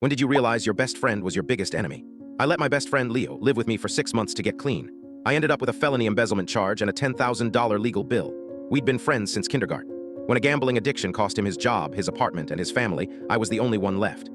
When did you realize your best friend was your biggest enemy? I let my best friend Leo live with me for 6 months to get clean. I ended up with a felony embezzlement charge and a $10,000 legal bill. We'd been friends since kindergarten. When a gambling addiction cost him his job, his apartment, and his family, I was the only one left.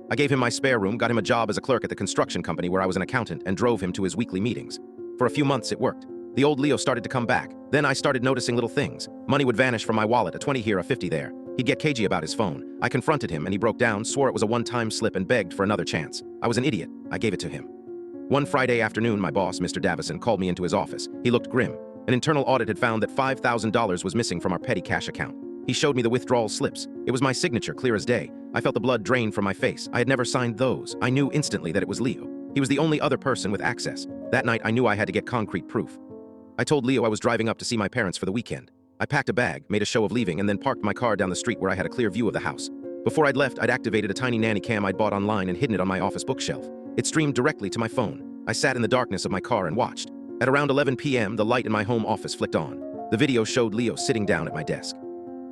I gave him my spare room, got him a job as a clerk at the construction company where I was an accountant, and drove him to his weekly meetings. For a few months, it worked. The old Leo started to come back. Then I started noticing little things. Money would vanish from my wallet, a 20 here, a 50 there. He'd get cagey about his phone. I confronted him and he broke down, swore it was a one-time slip, and begged for another chance. I was an idiot. I gave it to him. One Friday afternoon, my boss, Mr. Davison, called me into his office. He looked grim. An internal audit had found that $5,000 was missing from our petty cash account. He showed me the withdrawal slips. It was my signature, clear as day. I felt the blood drain from my face. I had never signed those. I knew instantly that it was Leo. He was the only other person with access. That night, I knew I had to get concrete proof. I told Leo I was driving up to see my parents for the weekend. I packed a bag, made a show of leaving, and then parked my car down the street where I had a clear view of the house. Before I'd left, I'd activated a tiny nanny cam I'd bought online and hidden it on my office bookshelf. It streamed directly to my phone. I sat in the darkness of my car and watched. At around 11 p.m., the light in my home office flicked on. The video showed Leo sitting down at my desk.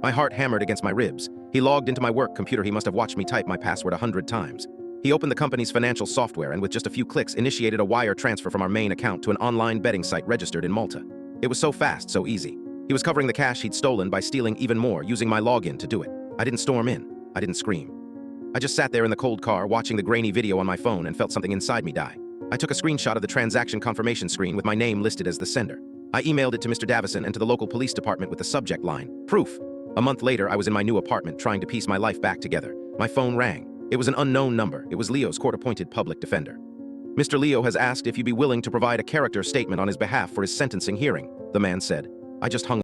My heart hammered against my ribs. He logged into my work computer. He must have watched me type my password 100 times. He opened the company's financial software and with just a few clicks initiated a wire transfer from our main account to an online betting site registered in Malta. It was so fast, so easy. He was covering the cash he'd stolen by stealing even more, using my login to do it. I didn't storm in. I didn't scream. I just sat there in the cold car watching the grainy video on my phone and felt something inside me die. I took a screenshot of the transaction confirmation screen with my name listed as the sender. I emailed it to Mr. Davison and to the local police department with the subject line, "Proof." A month later, I was in my new apartment trying to piece my life back together. My phone rang. It was an unknown number. It was Leo's court-appointed public defender. "Mr. Leo has asked if you'd be willing to provide a character statement on his behalf for his sentencing hearing," the man said. I just hung